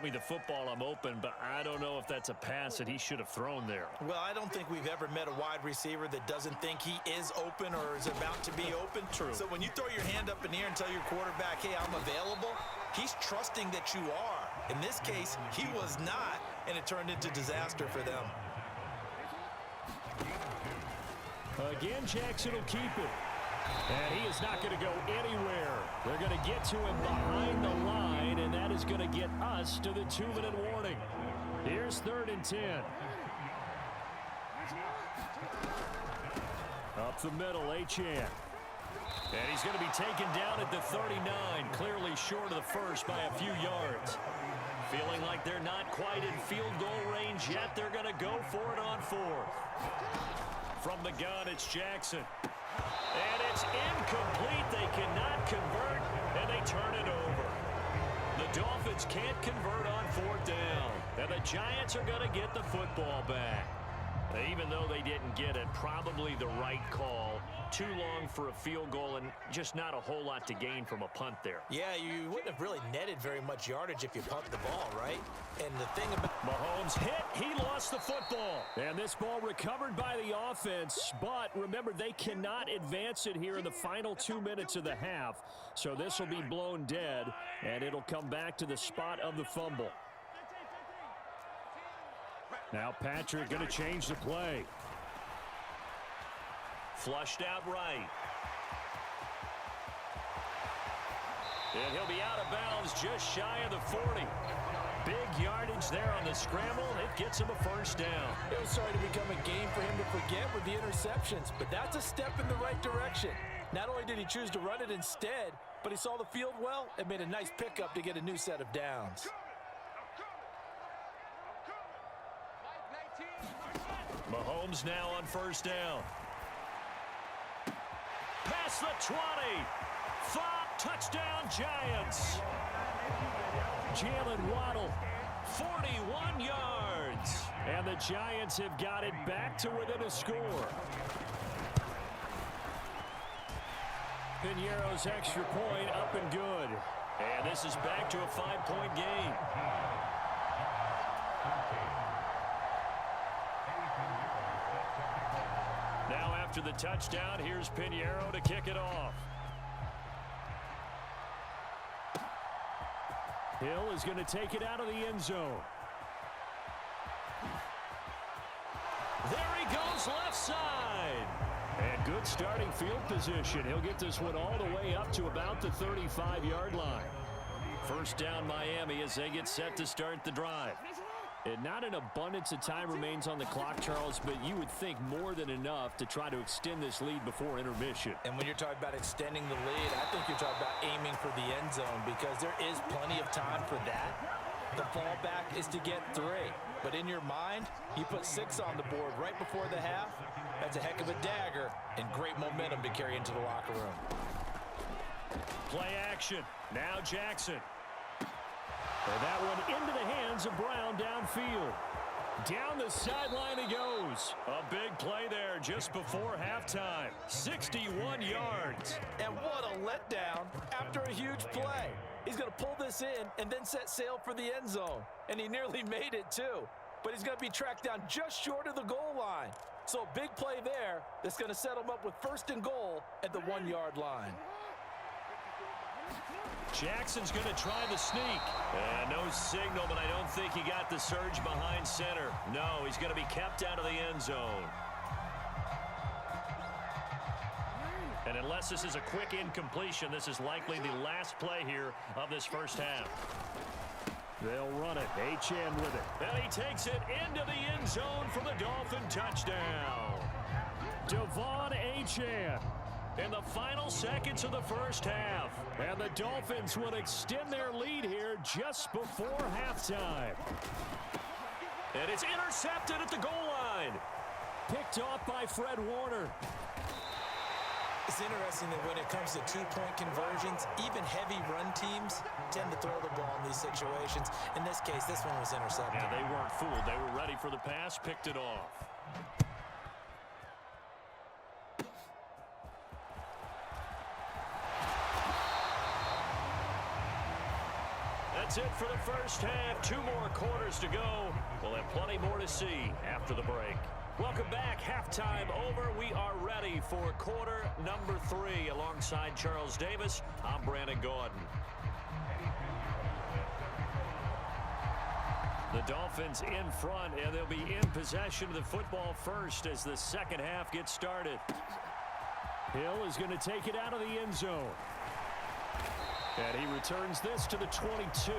me the football, I'm open, but I don't know if that's a pass that he should have thrown there. Well, I don't think we've ever met a wide receiver that doesn't think he is open or is about to be open. True. So when you throw your hand up in the air and tell your quarterback, hey, I'm available, he's trusting that you are. In this case, he was not, and it turned into disaster for them. Again, Jackson will keep it. And he is not going to go anywhere. They're going to get to him behind the line, and that is going to get us to the 2-minute warning. Here's 3rd and 10. Up the middle, Achane. And he's going to be taken down at the 39, clearly short of the first by a few yards. Feeling like they're not quite in field goal range yet, they're going to go for it on 4th. From the gun, it's Jackson. And it's incomplete. They cannot convert, and they turn it over. The Dolphins can't convert on 4th down. And the Giants are going to get the football back. Even though they didn't get it, probably the right call. Too long for a field goal and just not a whole lot to gain from a punt there. Yeah, you wouldn't have really netted very much yardage if you pumped the ball, right? And the thing about Mahomes hit. He lost the football. And this ball recovered by the offense. But remember, they cannot advance it here in the final 2 minutes of the half. So this will be blown dead, and it'll come back to the spot of the fumble. Now Patrick going to change the play. Flushed out right. And he'll be out of bounds just shy of the 40. Big yardage there on the scramble. It gets him a 1st down. It was starting to become a game for him to forget with the interceptions, but that's a step in the right direction. Not only did he choose to run it instead, but he saw the field well and made a nice pickup to get a new set of downs. Mahomes now on 1st down. Past the 20. Touchdown, Giants. Jalen Waddle, 41 yards. And the Giants have got it back to within a score. Piñeiro's extra point up and good. And this is back to a 5-point game. Now after the touchdown, here's Piñeiro to kick it off. Hill is going to take it out of the end zone. There he goes left side. And good starting field position. He'll get this one all the way up to about the 35-yard line. 1st down Miami as they get set to start the drive. And not an abundance of time remains on the clock, Charles, but you would think more than enough to try to extend this lead before intermission. And when you're talking about extending the lead, I think you're talking about aiming for the end zone because there is plenty of time for that. The fallback is to get 3. But in your mind, you put 6 on the board right before the half. That's a heck of a dagger and great momentum to carry into the locker room. Play action. Now Jackson. And that one into the hands of Brown downfield. Down the sideline he goes. A big play there just before halftime. 61 yards. And what a letdown after a huge play. He's going to pull this in and then set sail for the end zone. And he nearly made it too. But he's going to be tracked down just short of the goal line. So a big play there that's going to set him up with 1st and goal at the 1-yard line. Jackson's going to try the sneak. No signal, but I don't think he got the surge behind center. No, he's going to be kept out of the end zone. And unless this is a quick incompletion, this is likely the last play here of this 1st half. They'll run it. Achane with it. And he takes it into the end zone for the Dolphin touchdown. Devon Achane. In the final seconds of the 1st half. And the Dolphins will extend their lead here just before halftime. And it's intercepted at the goal line. Picked off by Fred Warner. It's interesting that when it comes to 2-point conversions, even heavy run teams tend to throw the ball in these situations. In this case, this one was intercepted. Yeah, they weren't fooled. They were ready for the pass, picked it off. That's it for the first half. 2 more quarters to go. We'll have plenty more to see after the break. Welcome back. Halftime over. We are ready for quarter number 3. Alongside Charles Davis, I'm Brandon Gaudin. The Dolphins in front, and they'll be in possession of the football first as the second half gets started. Hill is going to take it out of the end zone. And he returns this to the 22.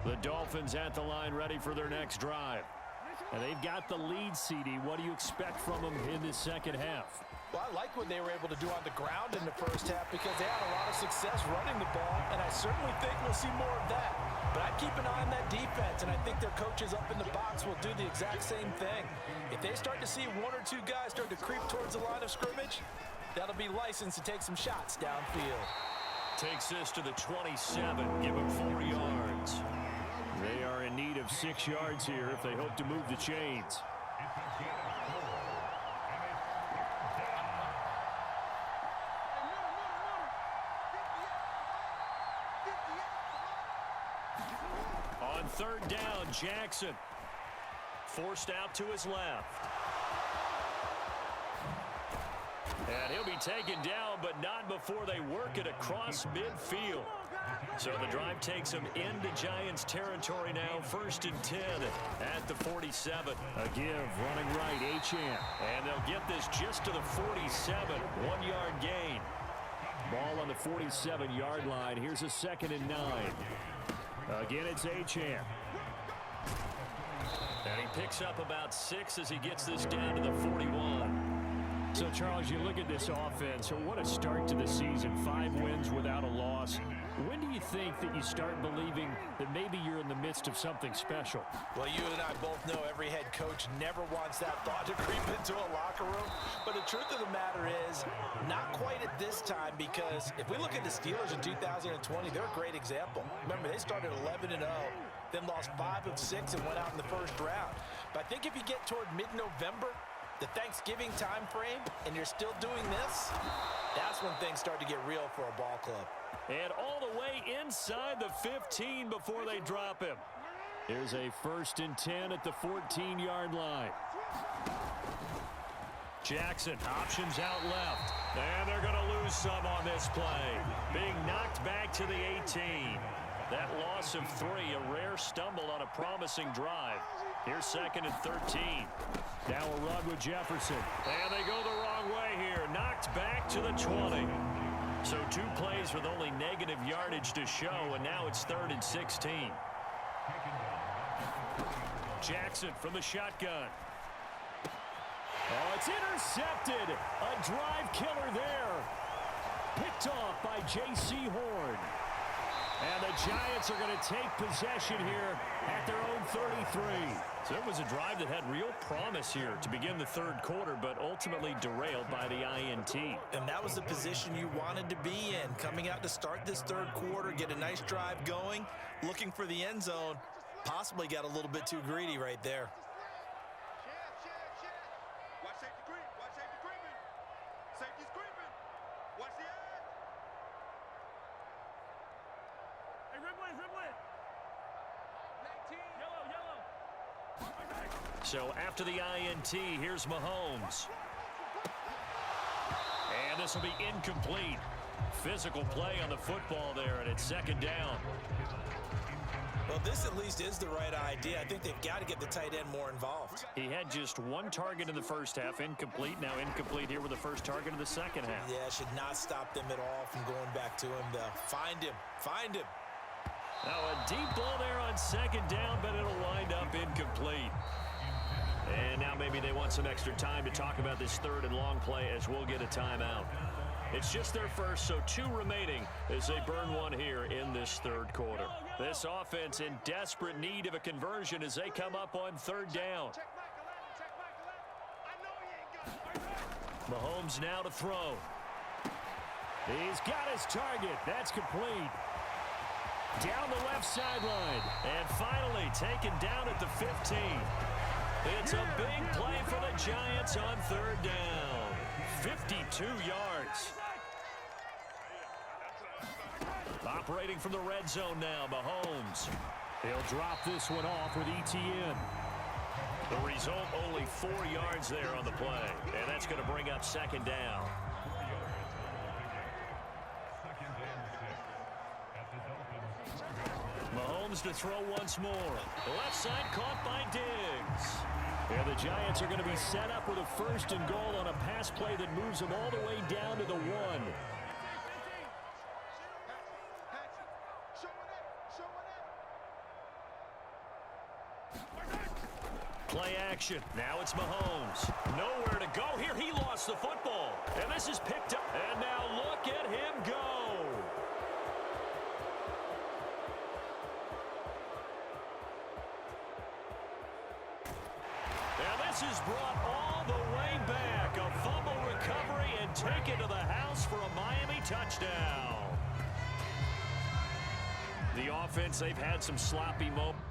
The Dolphins at the line ready for their next drive. And they've got the lead, CD. What do you expect from them in this second half? Well, I like what they were able to do on the ground in the first half because they had a lot of success running the ball, and I certainly think we'll see more of that. But I'd keep an eye on that defense, and I think their coaches up in the box will do the exact same thing. If they start to see 1 or 2 guys start to creep towards the line of scrimmage, that'll be licensed to take some shots downfield. Takes this to the 27, give him 4 yards. They are in need of 6 yards here if they hope to move the chains. On third down, Jackson forced out to his left. And he'll be taken down, but not before they work it across midfield. So the drive takes them into Giants territory now, 1st and 10 at the 47. A give, running right, Achane. And they'll get this just to the 47, 1-yard gain. Ball on the 47-yard line. Here's a 2nd and 9. Again, it's Achane. And he picks up about 6 as he gets this down to the 41. So, Charles, you look at this offense. So what a start to the season. 5 wins without a loss. When do you think that you start believing that maybe you're in the midst of something special? Well, you and I both know every head coach never wants that thought to creep into a locker room. But the truth of the matter is, not quite at this time, because if we look at the Steelers in 2020, they're a great example. Remember, they started 11-0, then lost 5 of 6 and went out in the first round. But I think if you get toward mid-November, the Thanksgiving time frame, and you're still doing this, that's when things start to get real for a ball club. And all the way inside the 15 before they drop him. Here's a 1st and 10 at the 14-yard line. Jackson options out left. And they're going to lose some on this play. Being knocked back to the 18. That loss of 3, a rare stumble on a promising drive. Here's 2nd and 13. Now a run with Jefferson. And they go the wrong way here. Knocked back to the 20. So 2 plays with only negative yardage to show, and now it's 3rd and 16. Jackson from the shotgun. Oh, it's intercepted. A drive killer there. Picked off by J.C. Horn. And the Giants are going to take possession here at their own 33. So it was a drive that had real promise here to begin the 3rd quarter, but ultimately derailed by the INT. And that was the position you wanted to be in. Coming out to start this 3rd quarter, get a nice drive going, looking for the end zone. Possibly got a little bit too greedy right there. Watch safety creep. Watch safety creeping. Safety's creeping. Watch the edge. Hey, Ridley. 19. Yellow. So after the INT, here's Mahomes. And this will be incomplete. Physical play on the football there, and it's 2nd down. Well, this at least is the right idea. I think they've got to get the tight end more involved. He had just 1 target in the first half, incomplete. Now incomplete here with the first target in the second half. Yeah, should not stop them at all from going back to him, though. Find him. Now a deep ball there on 2nd down, but it'll wind up incomplete. And now maybe they want some extra time to talk about this 3rd and long play as we'll get a timeout. It's just their first, so 2 remaining as they burn 1 here in this 3rd quarter. This offense in desperate need of a conversion as they come up on 3rd down. Mahomes now to throw. He's got his target. That's complete. Down the left sideline. And finally taken down at the 15. It's a big play for the Giants on third down. 52 yards. Operating from the red zone now, Mahomes. He'll drop this one off with ETN. The result, only 4 yards there on the play. And that's going to bring up second down. Mahomes to throw once more. Left side caught by Diggs. And the Giants are going to be set up with a first and goal on a pass play that moves them all the way down to the 1. Play action. Now it's Mahomes. Nowhere to go here. He lost the football. And this is picked up. And now look at him go. And this is brought all the way back. A fumble recovery and taken to the house for a Miami touchdown. The offense, they've had some sloppy moments.